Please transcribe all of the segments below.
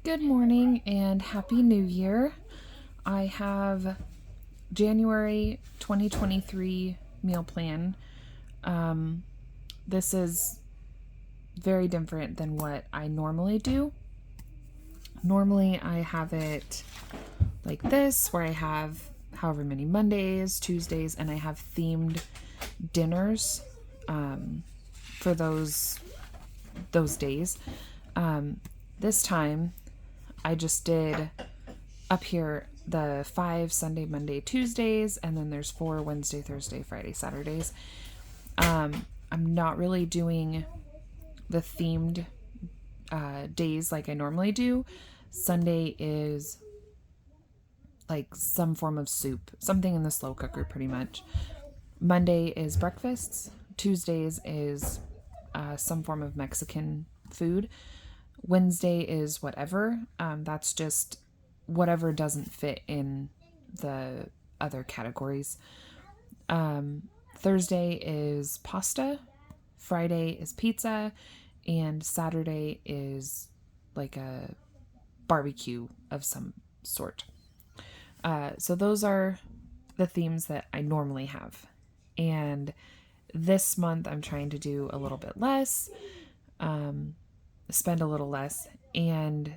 Good morning and Happy New Year. I have January 2023 meal plan. This is very different than what I normally do. Normally, I have it like this, where I have however many Mondays, Tuesdays, and I have themed dinners for those days. This time, I just did up here the 5 Sunday, Monday, Tuesdays, and then there's 4 Wednesday, Thursday, Friday, Saturdays. I'm not really doing the themed days like I normally do. Sunday is like some form of soup, something in the slow cooker pretty much. Monday is breakfasts. Tuesdays is some form of Mexican food. Wednesday is whatever. That's just whatever doesn't fit in the other categories. Thursday is pasta. Friday is pizza. And Saturday is like a barbecue of some sort. So those are the themes that I normally have. And this month I'm trying to do a little bit less, spend a little less, and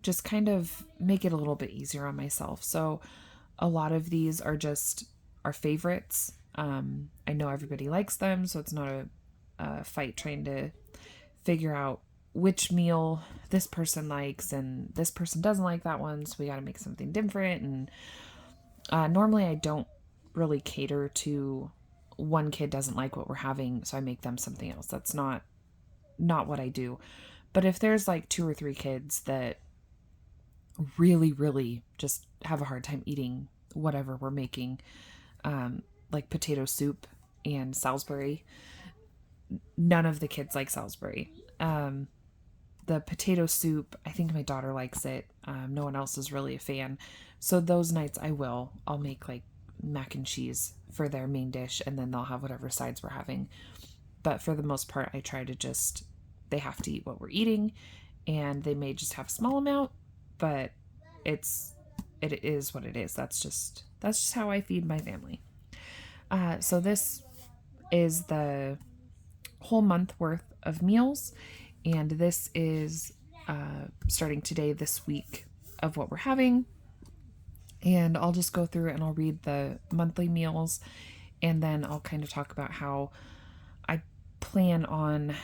just kind of make it a little bit easier on myself. So a lot of these are just our favorites. I know everybody likes them, so it's not a fight trying to figure out which meal this person likes and this person doesn't like that one, so we got to make something different. And normally I don't really cater to one kid doesn't like what we're having, so I make them something else. That's not what I do. But if there's like 2 or 3 kids that really just have a hard time eating whatever we're making, like potato soup and Salisbury, none of the kids like Salisbury. The potato soup, I think my daughter likes it. No one else is really a fan. So those nights I'll make like mac and cheese for their main dish, and then they'll have whatever sides we're having. But for the most part, I try to they have to eat what we're eating, and they may just have a small amount, but it is what it is. That's just how I feed my family. So this is the whole month worth of meals, and this is starting today, this week, of what we're having. And I'll just go through it and I'll read the monthly meals, and then I'll kind of talk about how I plan on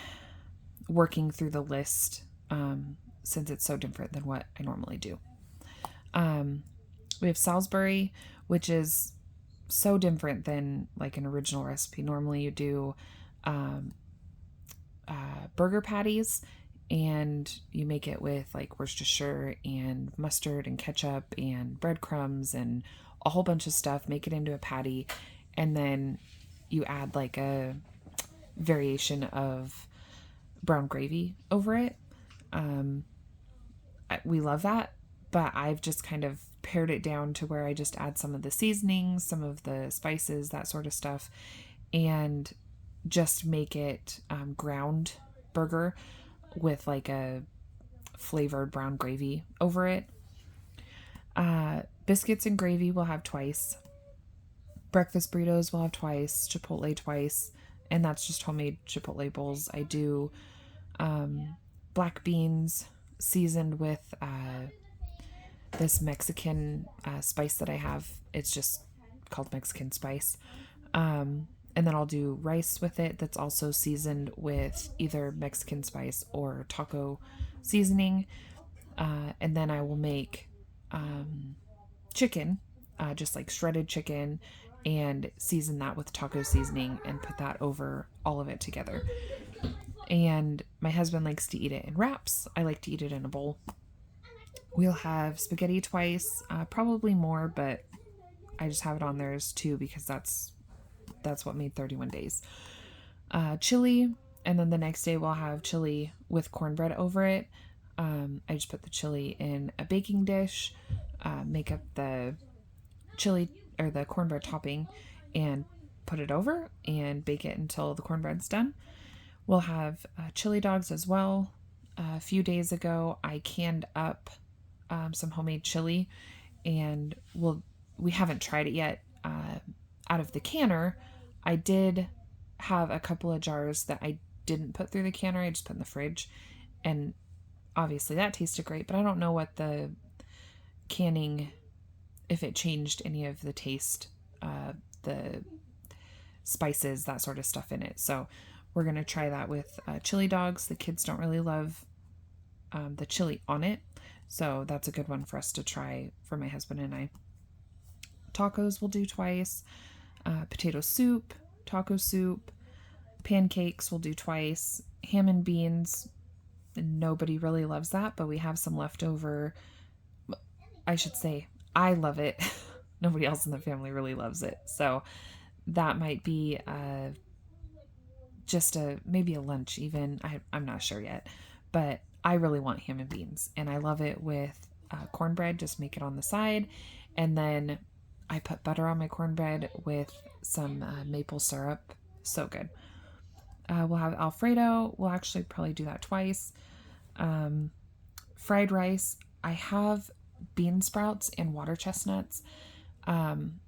working through the list, since it's so different than what I normally do. We have Salisbury, which is so different than like an original recipe. Normally you do burger patties, and you make it with like Worcestershire and mustard and ketchup and breadcrumbs and a whole bunch of stuff, make it into a patty, and then you add like a variation of brown gravy over it. We love that, but I've just kind of pared it down to where I just add some of the seasonings, some of the spices, that sort of stuff, and just make it ground burger with like a flavored brown gravy over it. Biscuits and gravy we'll have twice. Breakfast burritos we'll have twice. Chipotle twice. And that's just homemade Chipotle bowls. I do black beans seasoned with this Mexican spice that I have. It's just called Mexican spice. And then I'll do rice with it that's also seasoned with either Mexican spice or taco seasoning. And then I will make chicken, just like shredded chicken, and season that with taco seasoning and put that over all of it together. And my husband likes to eat it in wraps. I like to eat it in a bowl. We'll have spaghetti twice, probably more, but I just have it on there as 2 because that's what made 31 days. Chili, and then the next day we'll have chili with cornbread over it. I just put the chili in a baking dish, make up the chili or the cornbread topping, and put it over and bake it until the cornbread's done. We'll have chili dogs as well. a few days ago, I canned up some homemade chili, and we haven't tried it yet out of the canner. I did have a couple of jars that I didn't put through the canner. I just put in the fridge, and obviously that tasted great, but I don't know what the canning, if it changed any of the taste, the spices, that sort of stuff in it. So we're going to try that with chili dogs. The kids don't really love the chili on it, so that's a good one for us to try for my husband and I. Tacos we'll do twice. Potato soup, taco soup, pancakes we'll do twice. Ham and beans, nobody really loves that, but we have some leftover. I should say, I love it. Nobody else in the family really loves it. So that might be just maybe a lunch even. I'm not sure yet. But I really want ham and beans. And I love it with cornbread. Just make it on the side. And then I put butter on my cornbread with some maple syrup. So good. We'll have Alfredo. We'll actually probably do that twice. Fried rice. I have bean sprouts and water chestnuts. When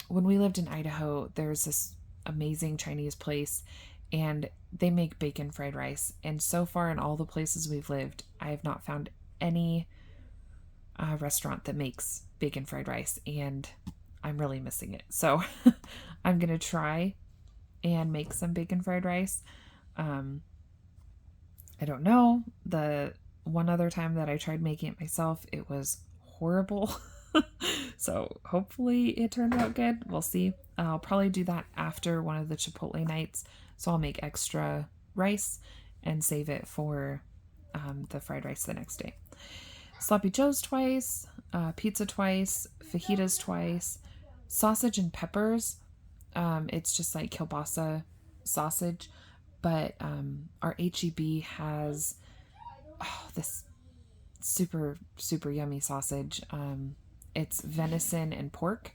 we lived in Idaho, there's this amazing Chinese place, and they make bacon fried rice. And so far in all the places we've lived, I have not found any restaurant that makes bacon fried rice, and I'm really missing it. So I'm going to try and make some bacon fried rice. I don't know. The one other time that I tried making it myself, it was horrible. So hopefully it turned out good. We'll see. I'll probably do that after one of the Chipotle nights. So I'll make extra rice and save it for the fried rice the next day. Sloppy Joes twice, pizza twice, fajitas twice, sausage and peppers. It's just like kielbasa sausage, but our HEB has this super, super yummy sausage. It's venison and pork,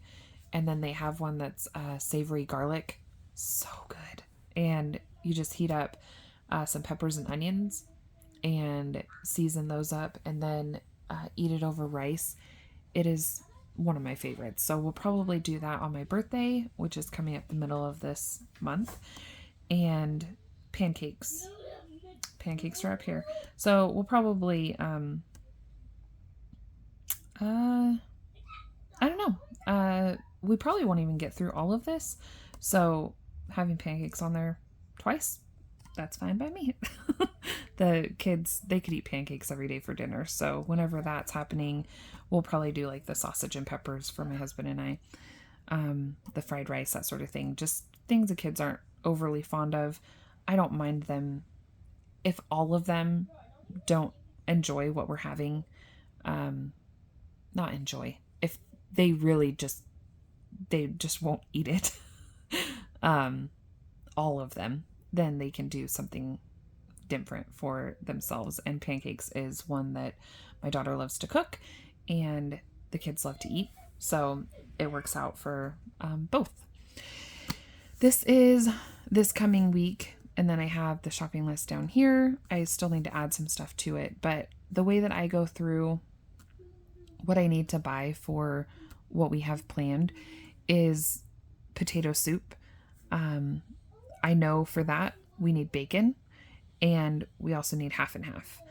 and then they have one that's savory garlic. So good. And you just heat up some peppers and onions and season those up, and then eat it over rice. It is one of my favorites. So we'll probably do that on my birthday, which is coming up the middle of this month. And pancakes. Pancakes are up here. So we'll probably I don't know. We probably won't even get through all of this. So having pancakes on there twice, that's fine by me. The kids, they could eat pancakes every day for dinner. So whenever that's happening, we'll probably do like the sausage and peppers for my husband and I. The fried rice, that sort of thing. Just things the kids aren't overly fond of. I don't mind them if all of them don't enjoy what we're having. Not enjoy. If they really they just won't eat it. All of them, then they can do something different for themselves. And pancakes is one that my daughter loves to cook and the kids love to eat. So it works out for both. This is this coming week. And then I have the shopping list down here. I still need to add some stuff to it. But the way that I go through what I need to buy for what we have planned is potato soup. I know for that we need bacon, and we also need half and half.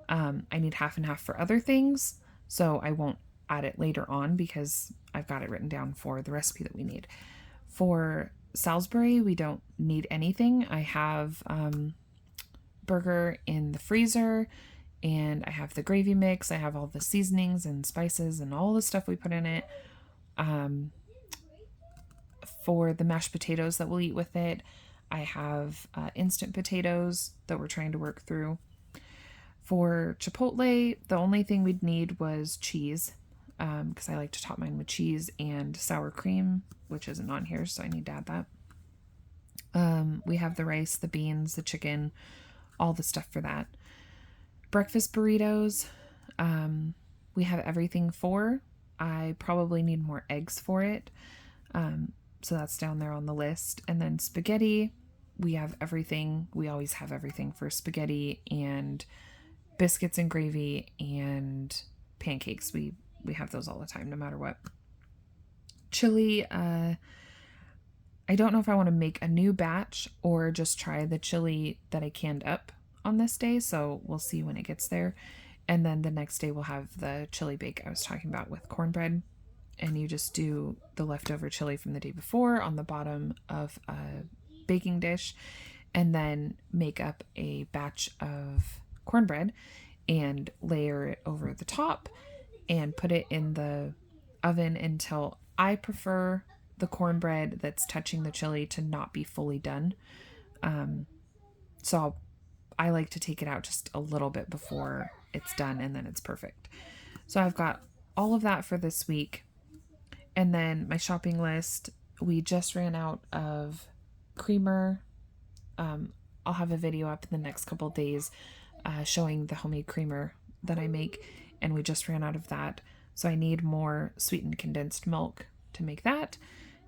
I need half and half for other things, so I won't add it later on because I've got it written down for the recipe that we need. For Salisbury, we don't need anything. I have burger in the freezer, and I have the gravy mix. I have all the seasonings and spices and all the stuff we put in it. For the mashed potatoes that we'll eat with it, I have instant potatoes that we're trying to work through. For Chipotle, the only thing we'd need was cheese, because I like to top mine with cheese and sour cream, which isn't on here, so I need to add that. We have the rice, the beans, the chicken, all the stuff for that. Breakfast burritos, we have everything for. I probably need more eggs for it. So that's down there on the list. And then spaghetti, we have everything. We always have everything for spaghetti and biscuits and gravy and pancakes. We have those all the time, no matter what. Chili, I don't know if I want to make a new batch or just try the chili that I canned up on this day, so we'll see when it gets there. And then the next day we'll have the chili bake I was talking about with cornbread. And you just do the leftover chili from the day before on the bottom of a baking dish, and then make up a batch of cornbread and layer it over the top and put it in the oven until I prefer the cornbread that's touching the chili to not be fully done. So I like to take it out just a little bit before it's done, and then it's perfect. So I've got all of that for this week. And then my shopping list, we just ran out of creamer. I'll have a video up in the next couple of days showing the homemade creamer that I make, and we just ran out of that. So I need more sweetened condensed milk to make that.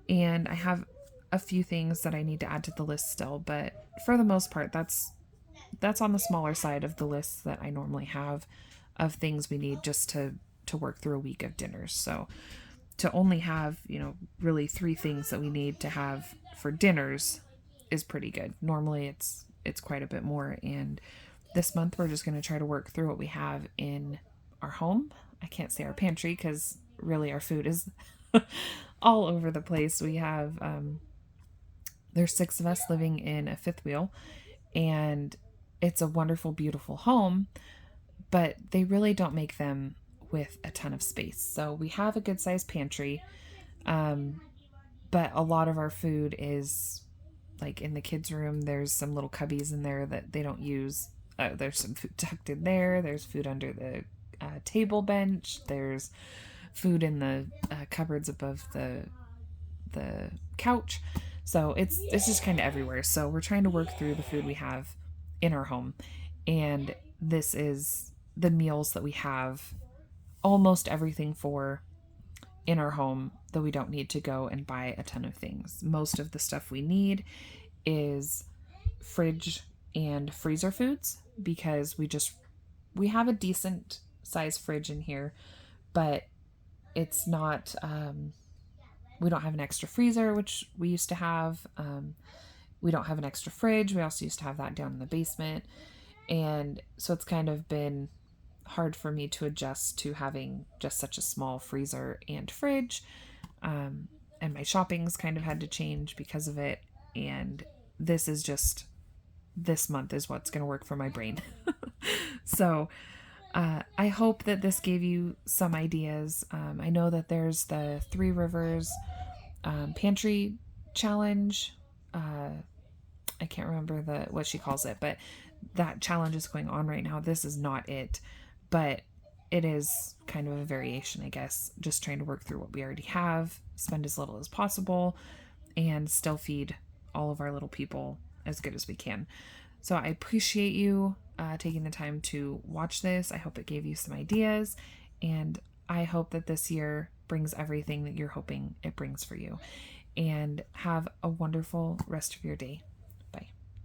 And I have a few things that I need to add to the list still, but for the most part, that's on the smaller side of the list that I normally have of things we need just to work through a week of dinners. So to only have, really 3 things that we need to have for dinners is pretty good. Normally it's quite a bit more, and this month we're just going to try to work through what we have in our home. I can't say our pantry because really our food is all over the place. We have there's 6 of us living in a fifth wheel, and it's a wonderful, beautiful home, but they really don't make them with a ton of space. So we have a good sized pantry, but a lot of our food is like in the kids' room. There's some little cubbies in there that they don't use. There's some food tucked in there. There's food under the table bench. There's food in the cupboards above the couch. So it's just kind of everywhere. So we're trying to work through the food we have in our home, and this is the meals that we have almost everything for in our home, though we don't need to go and buy a ton of things. Most of the stuff we need is fridge and freezer foods, because we have a decent size fridge in here, but it's not, we don't have an extra freezer, which we used to have. We don't have an extra fridge. We also used to have that down in the basement. And so it's kind of been hard for me to adjust to having just such a small freezer and fridge. And my shopping's kind of had to change because of it. And this month is what's going to work for my brain. So I hope that this gave you some ideas. I know that there's the 3 Rivers pantry challenge. I can't remember what she calls it, but that challenge is going on right now. This is not it, but it is kind of a variation, I guess, just trying to work through what we already have, spend as little as possible, and still feed all of our little people as good as we can. So I appreciate you taking the time to watch this. I hope it gave you some ideas, and I hope that this year brings everything that you're hoping it brings for you. And have a wonderful rest of your day.